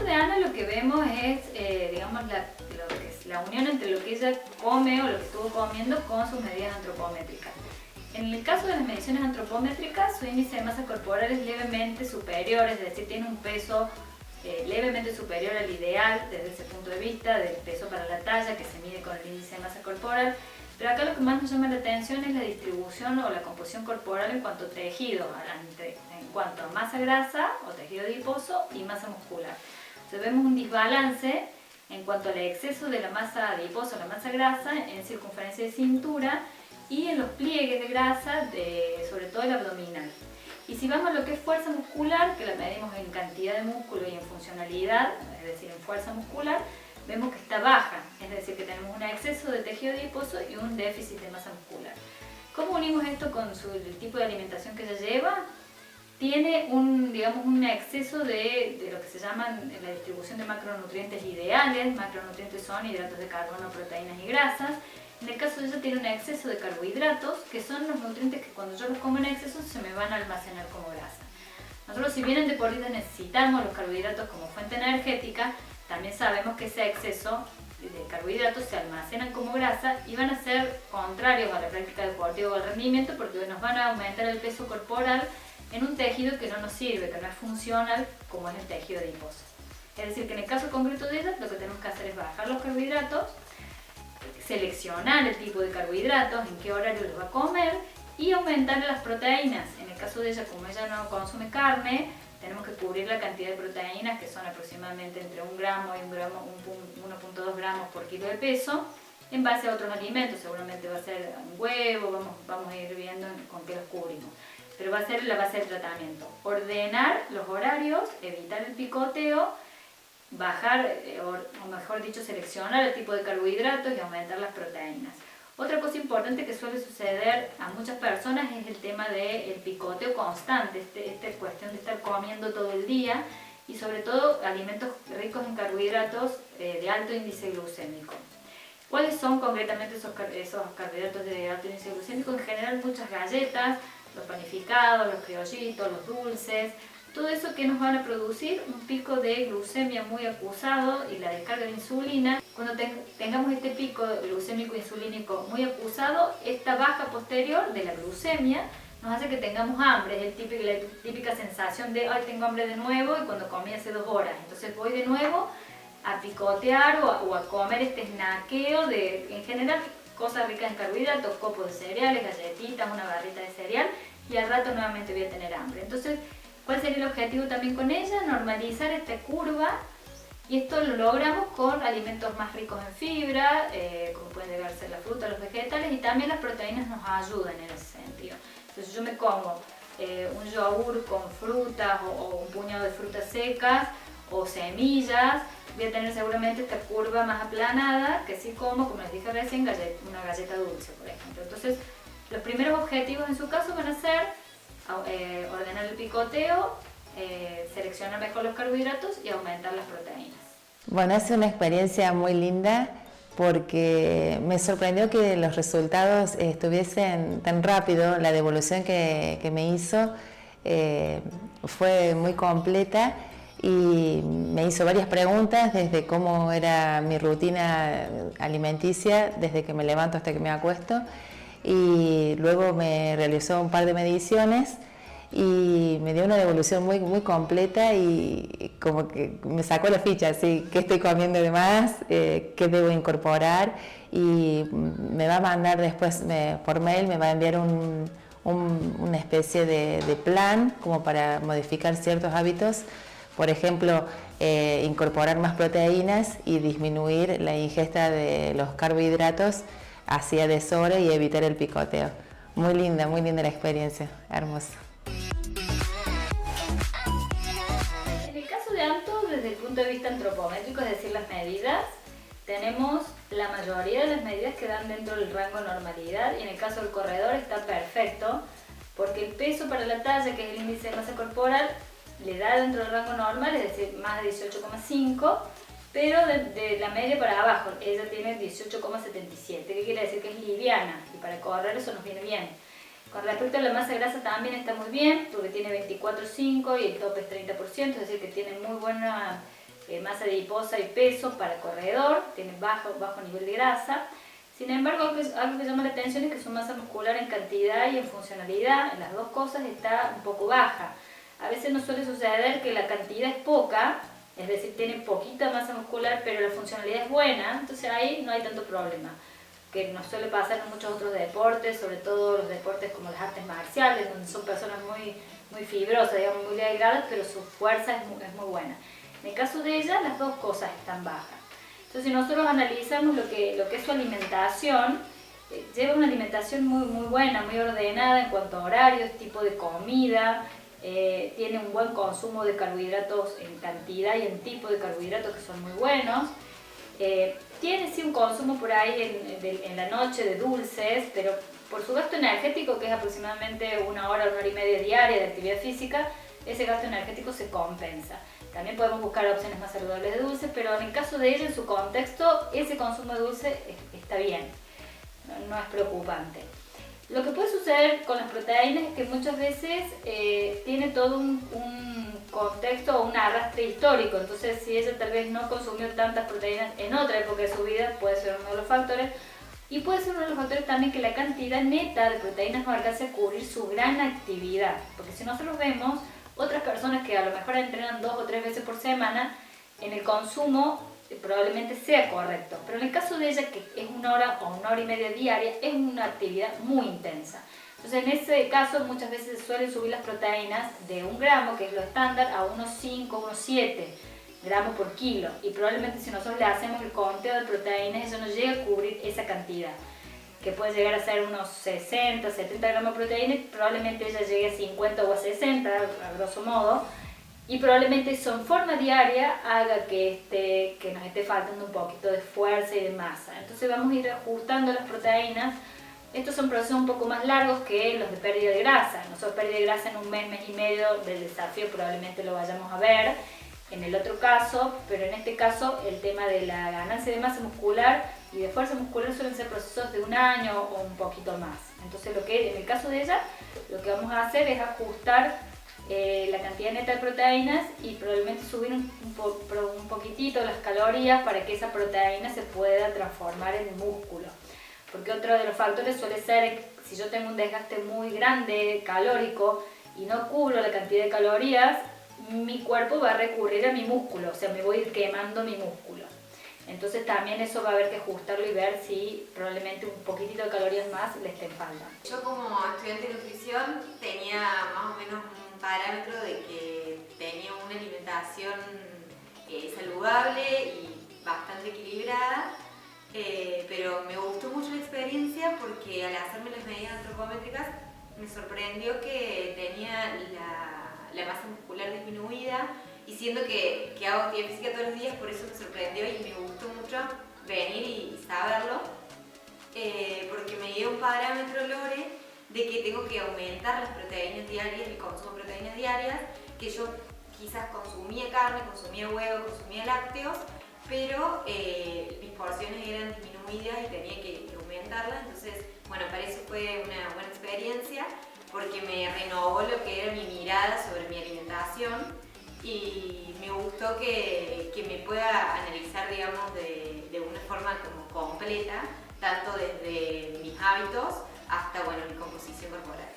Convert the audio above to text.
caso de Ana lo que vemos es, digamos, lo que es la unión entre lo que ella come o lo que estuvo comiendo con sus medidas antropométricas. En el caso de las mediciones antropométricas, su índice de masa corporal es levemente superior, es decir, tiene un peso levemente superior al ideal desde ese punto de vista, del peso para la talla que se mide con el índice de masa corporal. Pero acá lo que más nos llama la atención es la distribución o la composición corporal en cuanto a tejido, en cuanto a masa grasa o tejido adiposo y masa muscular. Entonces vemos un desbalance en cuanto al exceso de la masa adiposa o la masa grasa en circunferencia de cintura y en los pliegues de grasa, sobre todo el abdominal. Y si vamos a lo que es fuerza muscular, que la medimos en cantidad de músculo y en funcionalidad, es decir, en fuerza muscular, vemos que está baja, es decir, que tenemos un exceso de tejido adiposo y un déficit de masa muscular. ¿Cómo unimos esto con el tipo de alimentación que ella lleva? Tiene un exceso de lo que se llama la distribución de macronutrientes ideales. Macronutrientes son hidratos de carbono, proteínas y grasas. En el caso de ella tiene un exceso de carbohidratos, que son los nutrientes que cuando yo los como en exceso se me van a almacenar como grasa. Nosotros, si bien en deportistas necesitamos los carbohidratos como fuente energética, también sabemos que ese exceso de carbohidratos se almacenan como grasa y van a ser contrarios a la práctica deportiva o al rendimiento, porque nos van a aumentar el peso corporal en un tejido que no nos sirve, que no es funcional, como es el tejido adiposo. Es decir, que en el caso concreto de ella, lo que tenemos que hacer es bajar los carbohidratos, seleccionar el tipo de carbohidratos, en qué horario los va a comer y aumentar las proteínas. En el caso de ella, como ella no consume carne, tenemos que cubrir la cantidad de proteínas, que son aproximadamente entre 1 gramo y 1.2 gramos por kilo de peso, en base a otros alimentos. Seguramente va a ser un huevo, vamos a ir viendo con qué los cubrimos. Pero va a ser la base del tratamiento. Ordenar los horarios, evitar el picoteo, bajar, o mejor dicho, seleccionar el tipo de carbohidratos y aumentar las proteínas. Otra cosa importante que suele suceder a muchas personas es el tema del picoteo constante, esta cuestión de estar comiendo todo el día y sobre todo alimentos ricos en carbohidratos de alto índice glucémico. ¿Cuáles son concretamente esos carbohidratos de alto índice glucémico? En general muchas galletas, los panificados, los criollitos, los dulces, todo eso que nos van a producir un pico de glucemia muy acusado y la descarga de insulina. Cuando tengamos este pico glucémico insulínico muy acusado, esta baja posterior de la glucemia nos hace que tengamos hambre. Es la típica sensación de "ay, tengo hambre de nuevo" y cuando comí hace 2 horas. Entonces voy de nuevo a picotear o a comer este snackeo de, en general, cosas ricas en carbohidratos, copos de cereales, galletitas, una barrita de cereal, y al rato nuevamente voy a tener hambre. Entonces, ¿cuál sería el objetivo también con ella? Normalizar esta curva, y esto lo logramos con alimentos más ricos en fibra, como pueden llegar a ser la fruta, los vegetales, y también las proteínas nos ayudan en ese sentido. Entonces yo me como un yogur con frutas o un puñado de frutas secas o semillas, voy a tener seguramente esta curva más aplanada que si como les dije recién, una galleta dulce, por ejemplo. Entonces, los primeros objetivos en su caso van a ser ordenar el picoteo, seleccionar mejor los carbohidratos y aumentar las proteínas. Bueno, es una experiencia muy linda porque me sorprendió que los resultados estuviesen tan rápido. La devolución que me hizo fue muy completa y me hizo varias preguntas desde cómo era mi rutina alimenticia desde que me levanto hasta que me acuesto, y luego me realizó un par de mediciones y me dio una devolución muy completa y como que me sacó la ficha, así, qué estoy comiendo de más, qué debo incorporar, y me va a mandar después por mail, me va a enviar una especie de plan como para modificar ciertos hábitos. Por ejemplo, incorporar más proteínas y disminuir la ingesta de los carbohidratos hacia deshora y evitar el picoteo. Muy linda la experiencia, hermosa. En el caso de Anto, desde el punto de vista antropométrico, es decir, las medidas, tenemos la mayoría de las medidas que dan dentro del rango de normalidad, y en el caso del corredor está perfecto, porque el peso para la talla, que es el índice de masa corporal, le da dentro del rango normal, es decir, más de 18,5, pero de la media para abajo, ella tiene 18,77, que quiere decir que es liviana, y para correr eso nos viene bien. Con respecto a la masa grasa también está muy bien, porque tiene 24,5 y el tope es 30%, es decir, que tiene muy buena masa adiposa y peso para corredor, tiene bajo nivel de grasa. Sin embargo, algo que llama la atención es que su masa muscular en cantidad y en funcionalidad, en las dos cosas, está un poco baja. A veces nos suele suceder que la cantidad es poca, es decir, tiene poquita masa muscular, pero la funcionalidad es buena, entonces ahí no hay tanto problema. Que nos suele pasar en muchos otros deportes, sobre todo los deportes como las artes marciales, donde son personas muy fibrosas, digamos, muy delgadas, pero su fuerza es muy buena. En el caso de ella, las dos cosas están bajas. Entonces, si nosotros analizamos lo que es su alimentación, lleva una alimentación muy buena, muy ordenada en cuanto a horarios, tipo de comida, tiene un buen consumo de carbohidratos en cantidad y en tipo de carbohidratos que son muy buenos. Tiene sí un consumo por ahí en la noche de dulces, pero por su gasto energético, que es aproximadamente 1 hora y media diaria de actividad física, ese gasto energético se compensa. También podemos buscar opciones más saludables de dulces, pero en el caso de ella, en su contexto, ese consumo de dulce está bien, no es preocupante. Lo que puede suceder con las proteínas es que muchas veces tiene todo un contexto o un arrastre histórico, entonces si ella tal vez no consumió tantas proteínas en otra época de su vida, puede ser uno de los factores. Y puede ser uno de los factores también que la cantidad neta de proteínas no alcance a cubrir su gran actividad, porque si nosotros vemos otras personas que a lo mejor entrenan 2 o 3 veces por semana, en el consumo probablemente sea correcto, pero en el caso de ella, que es 1 hora o 1 hora y media diaria, es una actividad muy intensa. Entonces en ese caso muchas veces suelen subir las proteínas de 1 gramo, que es lo estándar, a unos 5, unos 7 gramos por kilo, y probablemente si nosotros le hacemos el conteo de proteínas, eso no llega a cubrir esa cantidad, que puede llegar a ser unos 60, 70 gramos de proteína, y probablemente ella llegue a 50 o a 60, a grosso modo, y probablemente eso en forma diaria haga que nos esté faltando un poquito de fuerza y de masa. Entonces vamos a ir ajustando las proteínas. Estos son procesos un poco más largos que los de pérdida de grasa. Nosotros pérdida de grasa en 1 mes, mes y medio del desafío probablemente lo vayamos a ver en el otro caso, pero en este caso el tema de la ganancia de masa muscular y de fuerza muscular suelen ser procesos de 1 año o un poquito más. Entonces en el caso de ella, lo que vamos a hacer es ajustar la cantidad neta de proteínas y probablemente subir un poquitito las calorías para que esa proteína se pueda transformar en músculo. Porque otro de los factores suele ser, si yo tengo un desgaste muy grande calórico y no cubro la cantidad de calorías, mi cuerpo va a recurrir a mi músculo, o sea, me voy a ir quemando mi músculo. Entonces también eso va a haber que ajustarlo y ver si probablemente un poquitito de calorías más le estén faltando. Yo como estudiante de nutrición tenía más o menos un parámetro de que tenía una alimentación saludable y bastante equilibrada, pero me gustó mucho la experiencia porque al hacerme las medidas antropométricas me sorprendió que tenía la masa muscular disminuida, y siendo que hago actividad física todos los días, por eso me sorprendió y me gustó mucho venir y saberlo, porque me dio un parámetro, Lore, de que tengo que aumentar las proteínas diarias, el consumo de proteínas diarias, que yo quizás consumía carne, consumía huevo, consumía lácteos, pero mis porciones eran disminuidas y tenía que aumentarlas. Entonces, bueno, para eso fue una buena experiencia, porque me renovó lo que era mi mirada sobre mi alimentación, y me gustó que me pueda analizar, digamos, de una forma como completa, tanto desde mis hábitos hasta, bueno, mi composición corporal.